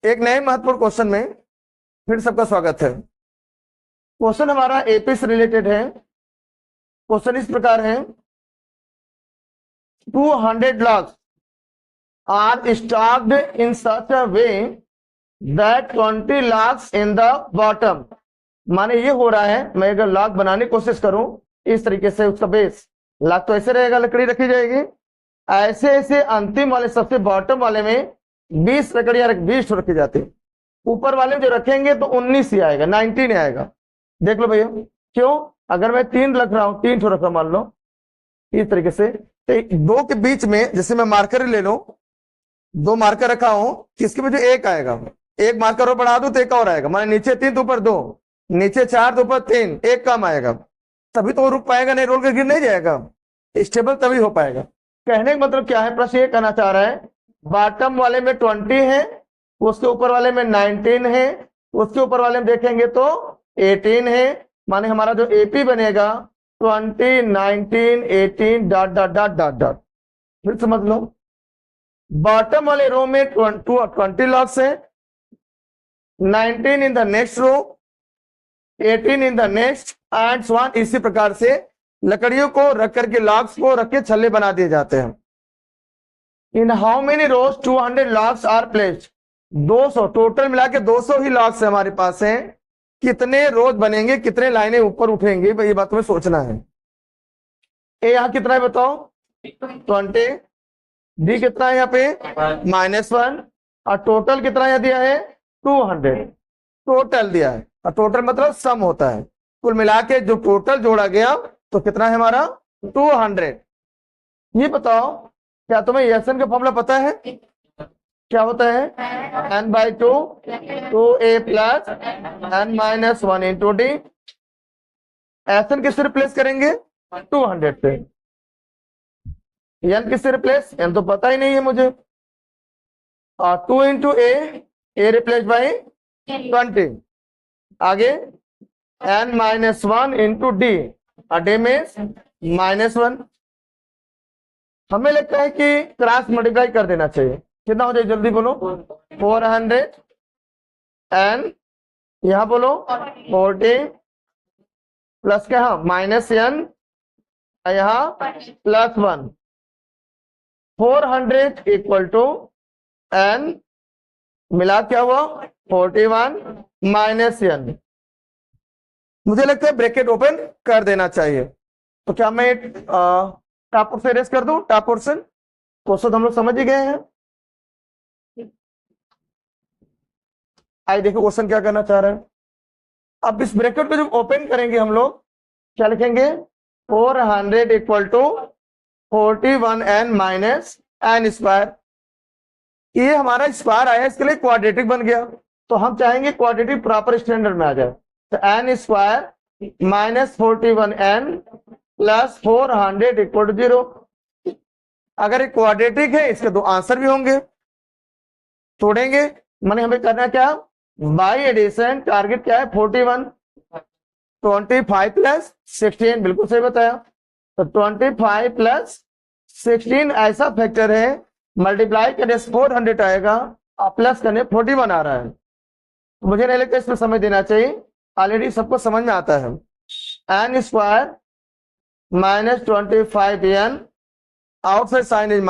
एक नए महत्वपूर्ण क्वेश्चन में फिर सबका स्वागत है। क्वेश्चन हमारा एपी से रिलेटेड है। क्वेश्चन इस प्रकार है, 200 logs are stocked in such a way that 20 logs in the bottom। माने ये हो रहा है, मैं अगर लॉग बनाने की कोशिश करूं इस तरीके से, उसका बेस लॉग तो ऐसे रहेगा, लकड़ी रखी जाएगी, ऐसे ऐसे अंतिम वाले सबसे बॉटम वाले में 20 लकड़ियां 20 रखी जाती है, ऊपर वाले जो रखेंगे तो 19 ही आएगा, 19 आएगा। देख लो भैया, क्यों? अगर मैं 3 रख रहा हूं, 3 ठो रख रहा हूं, मान लो इस तरीके से, तो दो के बीच में जैसे मैं मार्कर ले लो, 2 मार्कर रखा हूं, किसके बीच में 1 आएगा, 1 मार्कर और बढ़ा दो तो 1 और आएगा, माने नीचे 3 तो ऊपर 2, नीचे 4 तो ऊपर 3, 1 कम आएगा, तभी तो वो रुक पाएगा, नहीं रोल के गिर नहीं जाएगा, स्टेबल तभी हो पाएगा। कहने का मतलब क्या है, प्रश्न ये कहना चाह रहा है, बॉटम वाले में 20 है, उसके ऊपर वाले में 19 है, उसके ऊपर वाले में देखेंगे तो 18 है, माने हमारा जो एपी बनेगा 20, 19, 18 dot dot dot dot dot. फिर समझ लो, बॉटम वाले रो में 20 लॉग्स है, 19 in the next row, 18 in the next and so on. इसी प्रकार से लकड़ियों को रख करके लॉग्स को रख के छल्ले बना दिए जाते हैं। In how many rows 200 logs are placed. 200 total मिला के 200 ही लॉग्स हमारे पास हैं। कितने रोज बनेंगे, कितने लाइनें ऊपर उठेंगे, ये बात में सोचना है। ए यहाँ कितना है बताओ, 20, डी कितना है यहाँ पे -1, और टोटल कितना यहाँ दिया है 200, टोटल दिया है, और टोटल मतलब सम होता है, कुल मिला के जो टोटल जोड़ा गया तो कितना है हमारा 200। ये बताओ, क्या तुम्हें एसन का फॉर्मूला पता है? क्या होता है n/2 2a plus n-1 into D. एसन किससे रिप्लेस करेंगे 200 से, n किससे रिप्लेस, n तो पता ही नहीं है मुझे, और 2 इंटू ए रिप्लेस बाई 20, आगे n-1 इंटू डी, और डी में -1। हमें लगता है कि क्रॉस मल्टीप्लाई कर देना चाहिए, कितना हो जाए जल्दी बोलो, 400 एन यहां बोलो 40 प्लस क्या -n यहां +1, 400 इक्वल टू n मिला क्या हुआ 41 -n। मुझे लगता है ब्रैकेट ओपन कर देना चाहिए। तो क्या मैं टॉप पोर्शन एरेज कर दूं? टॉप पोर्शन क्वेश्चन हम लोग समझ ही गए हैं। आइए देखो क्वेश्चन क्या करना चाह रहे हैं। अब इस ब्रैकेट को जब ओपन करेंगे हम लोग क्या लिखेंगे, 400 equal to 41n minus n square. ये हमारा स्क्वायर आया, इसके लिए क्वाड्रेटिक बन गया, तो हम चाहेंगे क्वाड्रेटिक प्रॉपर स्टैंडर्ड में आ जाए, तो n square -41n plus 400 equal to 0। अगर ये क्वाड्रेटिक है, इसके 2 आंसर भी होंगे, तोड़ेंगे, माने हमें करना क्या, बाई एडिशन, टारगेट क्या है 41, 25 प्लस 16, बिल्कुल सही बताया। तो 25 प्लस 16 ऐसा फैक्टर है, मल्टीप्लाई करने 400 आएगा और प्लस करने 41 आ रहा है। मुझे नहीं लगता इसमें समझ देना चाहिए, ऑलरेडी सबको समझ में आता है। n square -25n outside sign is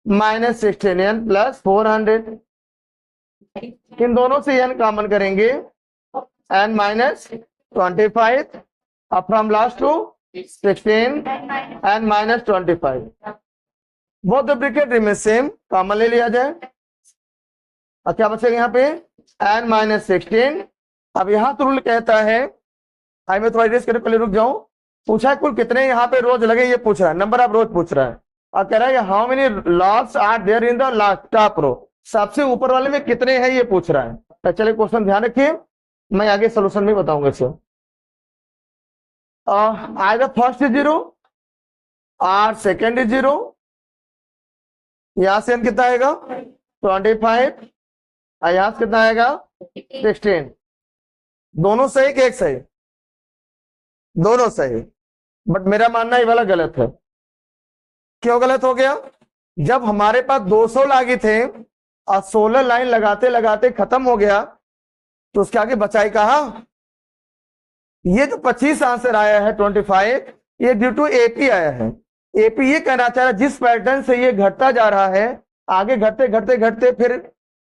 -16n plus 400। इन दोनों से n कॉमन करेंगे, n -25 अब from last to 16 n -25, both the bracket remain same, common ले लिया जाए। और क्या बचेगा यहाँ पे n -16। अब यहाँ तो रूल कहता है, आई मैं थोड़ा इरेज करने पहले रुक जाऊं, पूछा है कुल कितने यहाँ पे रोज लगे, ये पूछ रहा है, नंबर ऑफ रोज पूछ रहा है, और कह रहा है how many logs are there in the last top row, सबसे ऊपर वाले में कितने हैं ये पूछ रहा है। तो चलिए क्वेश्चन ध्यान रखिए, मैं आगे सोल्यूशन भी बताऊंगा इसे। आइदर फर्स्ट इज 0 और सेकेंड इज 0, यहां से n कितना आएगा 25 और यहां से कितना आएगा 16। दोनों सही कि एक सही? दोनों सही, बट मेरा मानना ये वाला गलत है। क्यों गलत हो गया? जब हमारे पास 200 लागी थे और 16 लाइन लगाते लगाते खत्म हो गया तो उसके आगे बचाई कहा। ये जो 25 आंसर आया है 25, ये ड्यू टू एपी आया है। एपी ये कहना चाह रहा है जिस पैटर्न से ये घटता जा रहा है, आगे घटते घटते घटते फिर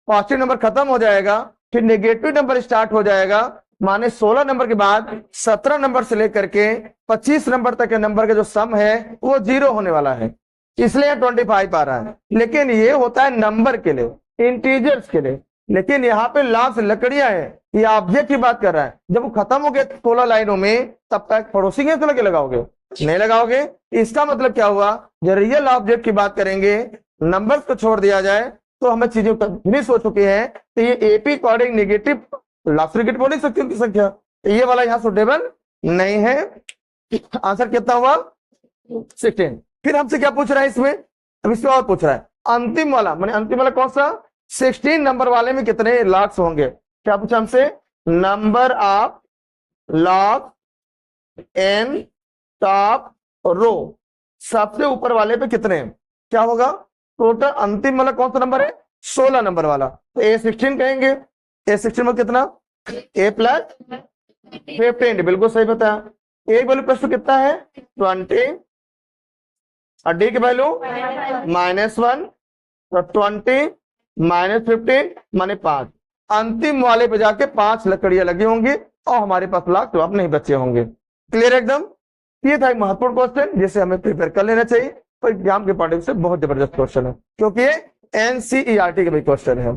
पॉजिटिव नंबर खत्म हो जाएगा, फिर नेगेटिव नंबर स्टार्ट हो जाएगा, माने 16 नंबर के बाद 17 नंबर से लेकर के 25 नंबर तक के नंबर का जो सम है वो 0 होने वाला है, इसलिए 25 आ रहा है। लेकिन ये होता है नंबर के लिए, इंटीजर्स के लिए। लेकिन यहाँ पे लास्ट लकड़ियां है, ये ऑब्जेक्ट की बात कर रहा है। जब वो खत्म हो गए 16 लाइनों में, तब तक पड़ोसी के लगे लगाओगे, नहीं लगाओगे। इसका मतलब क्या हुआ, जब रियल ऑब्जेक्ट की बात करेंगे, नंबर्स को छोड़ दिया जाए तो हमें चीजें फिनिश हो चुकी है। तो ये AP according negative last cricket बोल नहीं सकती उनकी संख्या, तो ये वाला यहाँ सुटेबल नहीं है। आंसर कितना हुआ 16। फिर हमसे क्या पूछ रहा है इसमें, अब इसमें और पूछ रहा है अंतिम वाला, माने अंतिम वाला कौन सा, 16 नंबर वाले में कितने लॉग्स होंगे। क्या पूछा हमसे, number of log in top row, सबसे ऊपर वाले पे कितने, क्या होगा टोटल। अंतिम वाला कौन सा नंबर है, 16 नंबर वाला, तो A16 कहेंगे। A16 में कितना, A प्लस 15, बिल्कुल सही बताया। A वैल्यू प्लस कितना है 20 और D की वैल्यू -1, तो 20 -15 माने 5। अंतिम वाले पे जाके 5 लकड़ियां लगी होंगी और हमारे पास लाख जवाब नहीं बचे होंगे। क्लियर एकदम। ये था एक महत्वपूर्ण क्वेश्चन जिसे हमें प्रिपेयर कर लेना चाहिए, और एग्जाम के पॉइंट से बहुत जबरदस्त क्वेश्चन है, क्योंकि ये NCERT का भी क्वेश्चन है।